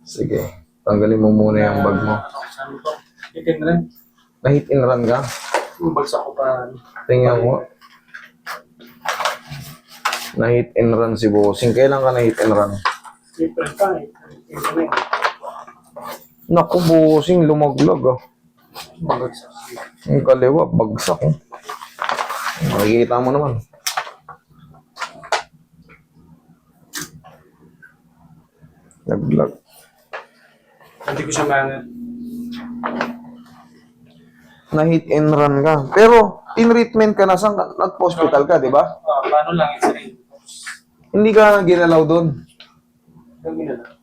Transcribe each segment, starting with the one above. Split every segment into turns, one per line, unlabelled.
Sige. Tanggalin mo muna yung bag mo.
Saan ito? Itin rin.
Na-hit and run ka?
Yung bagsak ko pa.
Tingnan mo. Na-hit and run si Bossing. Kailan ka na-hit and run?
April pa eh. April na
Naku, Bossing. Lumaglag ah.
bagsak.
Ang kaliwa, bagsak oh. Makikita mo naman. Naglag.
Hindi ko siya mangat.
Na-hit and run ka. Pero, in-treatment ka na. Saan ka? Nag-hospital ka, di ba?
Paano lang x-ray?
Hindi ka ginalaw doon.
Kami na lang.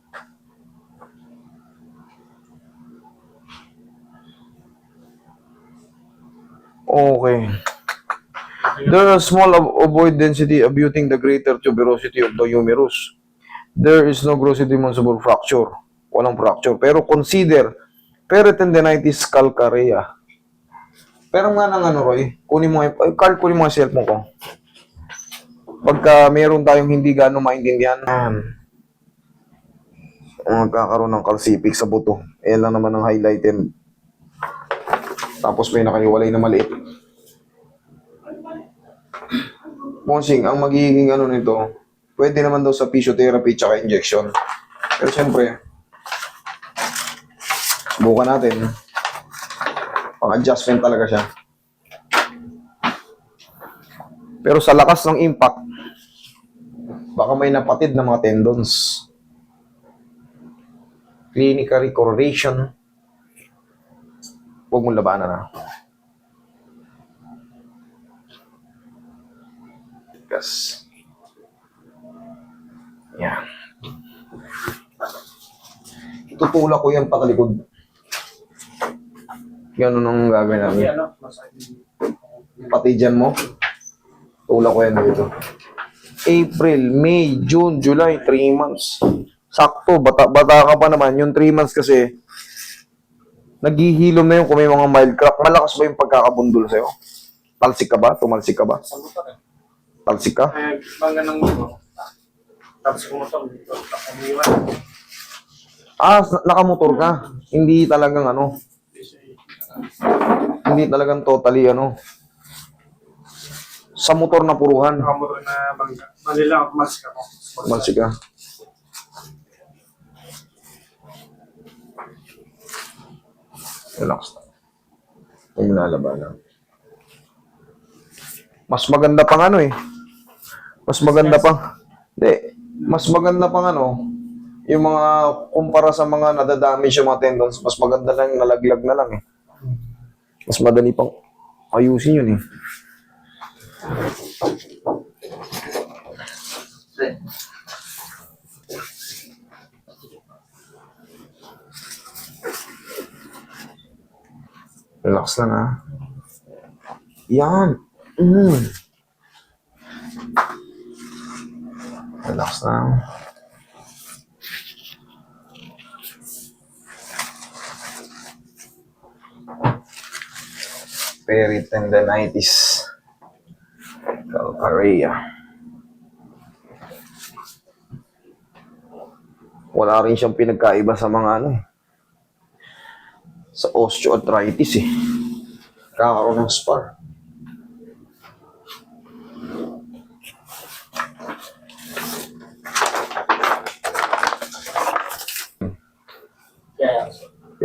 Okay. There are small ovoid density abutting the greater tuberosity of the humerus. There is no grossly demonstrable fracture. Walang fracture. Pero consider peritendinitis calcarea. Pero nga ng ano, Roy, kunin mo, Carl, kunin mo ang cellphone ko. Pagka meron tayong hindi gano'ng maintindihan, magkakaroon ng calcific sa buto. Ayan lang naman ang highlighted. Tapos may nakahiwalay na maliit. Monsing, ang magiging ano nito, pwede naman daw sa physiotherapy tsaka injection. Pero siyempre, subukan natin. Pang-adjustment talaga siya. Pero sa lakas ng impact, baka may napatid na mga tendons. Clinical correlation. Huwag mong labanan na. Yes. Yan. Itutulak ko yan patalikod. Ganun ang gagawin namin.
Hindi ano, masakit.
Pati dyan mo. Tulak ko yan dito. April, May, June, July, 3 months. Sakto, bata ka pa naman. Yung 3 months kasi, naghihilom na yung kung may mga mild crack. Malakas ba yung pagkakabundol sa'yo? Talsik ka ba? Tumalsik ka ba?
Sa motor eh.
Talsik ka?
Eh, bangga ng motor. Tapos kumotor dito. Tapos umiwan.
Ah, nakamotor ka. Hindi talagang ano. Hindi talagang totally ano. Sa motor na puruhan.
Nakamotor na bangga. Malila, mask ako.
Tumalsik ka. Relax na. Huwag mo lalabanan. Mas maganda pang ano eh. Mas maganda pang... Hindi. Mas maganda pang ano. Yung mga... Kumpara sa mga nadadamage yung mga tendons, mas maganda lang nalaglag na lang eh. Mas madali pang ayusin yun eh. Relax lang ha. Yan. Relax lang. Peritendinitis calcarea. Wala rin siyang pinagkaiba sa mga ano eh. Sa osteoarthritis eh. Kakaroon ng spar.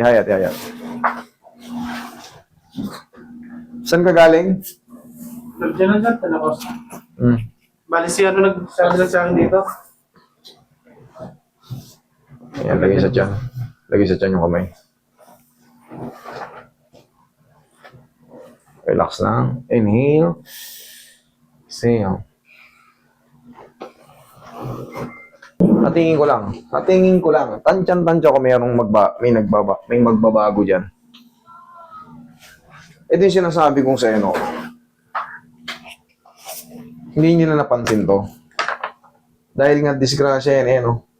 Kaya,
Tihaya. Saan ka galing?
nandiyan lang dyan, talakos. Bali si ano nagsabi lang sa akin dito.
Ayan, lagay sa tiyan. Lagay sa tiyan yung kamay. Relax lang. Inhale. Exhale. Natingin ko lang. Tansyan-tansya ko may magbabago dyan. Ito yung sinasabi kong sa ano. Hindi nila napansin to. Dahil nga disgrasya yan eh, no?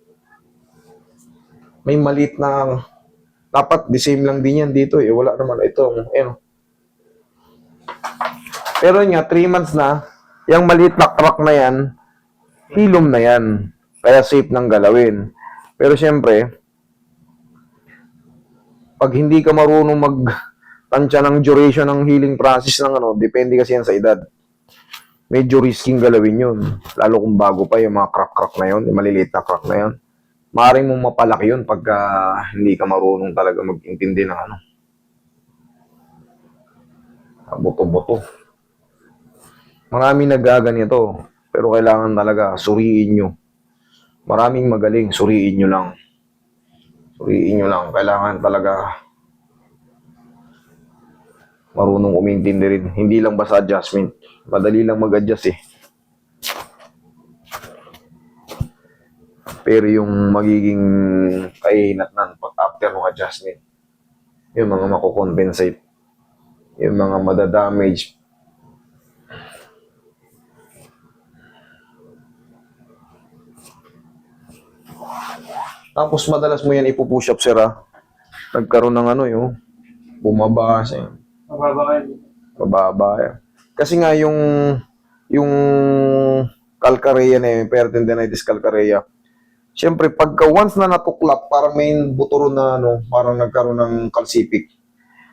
May malit na... Dapat, the same lang din yan dito eh. Wala naman ito. Eh, no? Pero nga, 3 months na, yung maliit na crack na yan, hilom na yan. Kaya safe nang galawin. Pero syempre, Pag hindi ka marunong mag-tansya ng duration ng healing process ng ano, depende kasi yan sa edad. Medyo risking galawin yun. Lalo kung bago pa yung mga crack-crack na yun, yung maliliit na crack na yun. Maaaring mong mapalaki yun pagka hindi ka marunong talaga mag-intindi ng ano. Buto-buto. Maraming nagaganito, pero kailangan talaga suriin nyo. Maraming magaling, suriin nyo lang. Suriin nyo lang. Kailangan talaga marunong umintindi rin. Hindi lang basta adjustment. Madali lang mag-adjust eh. Pero yung magiging kahinatnan pag after ng adjustment, yung mga mako-compensate, yung mga madadamage. Tapos madalas mo yan ipupush up, sir, ha? Nagkaroon ng ano yung bumaba siya.
Mababa kayo.
Mababa yan. Kasi nga yung calcarea na yun, peritendinitis calcarea. Siyempre, pagka once na natuklap, parang may buturo na ano, parang nagkaroon ng calcific.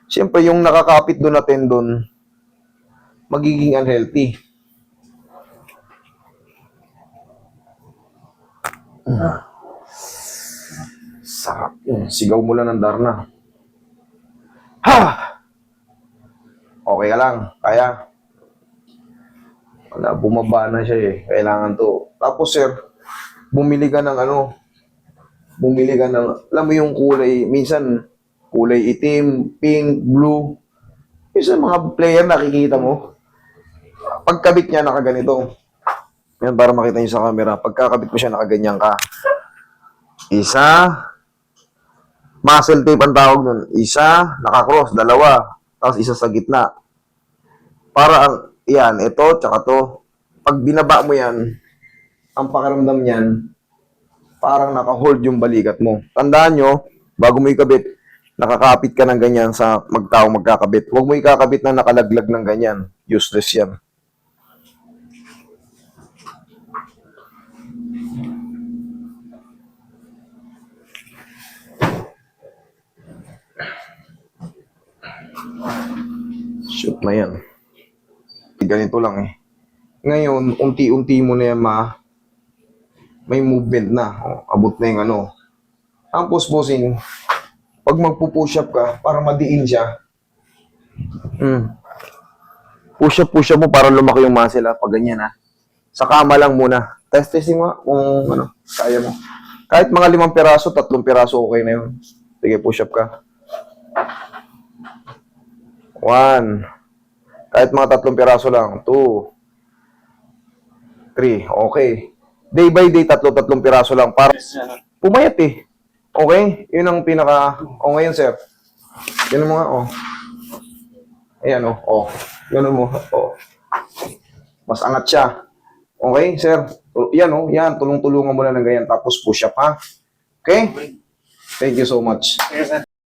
Siyempre, yung nakakapit doon na tendon, magiging unhealthy. Sarap yun. Sigaw mo lang ng Darna. Ha! Okay ka lang. Kaya. Wala, bumaba na siya eh. Kailangan to. Tapos sir, bumili ka ng ano, bumili ka ng, alam mo yung kulay, minsan kulay itim, pink, blue. Minsan mga player nakikita mo. Pagkabit niya nakaganito. Yan para makita niyo sa camera. Pagkakabit mo siya nakaganyan ka. Isa, muscle tape ang tawag nun. Isa, nakakross, dalawa. Tapos isa sa gitna. Para ang, yan, ito, tsaka to. Pag binaba mo yan, ang pakiramdam niyan, parang naka-hold yung balikat mo. Tandaan nyo, bago mo ikabit, nakakapit ka ng ganyan sa magtao magkakabit. Huwag mo ikakabit na nakalaglag ng ganyan. Useless yan. Shoot na yan. Ganito lang eh. Ngayon, unti-unti mo na yan may movement na. O, abot na yung ano. Ang bossing, pag magpo-push up ka, para madiin siya. Push up mo para lumaki yung muscle ha. Pag ganyan ha. Sa kama lang muna. Testing mo kung ano, kaya mo. Kahit mga 5 piraso, 3 piraso, okay na yun. Sige, push up ka. 1. Kahit mga 3 piraso lang. 2. 3. Okay. Day by day, 3 piraso lang. Para pumayat eh. Okay? Yun ang pinaka... O ngayon, sir. Ganun mo nga, oh. Ayan, oh. Oh. Ganun mo. Oh. Mas angat siya. Okay, sir? Yan, oh. Yan. Tulong-tulungan mo na ng ganyan. Tapos push up, ha? Okay? Thank you so much.
Yes, sir.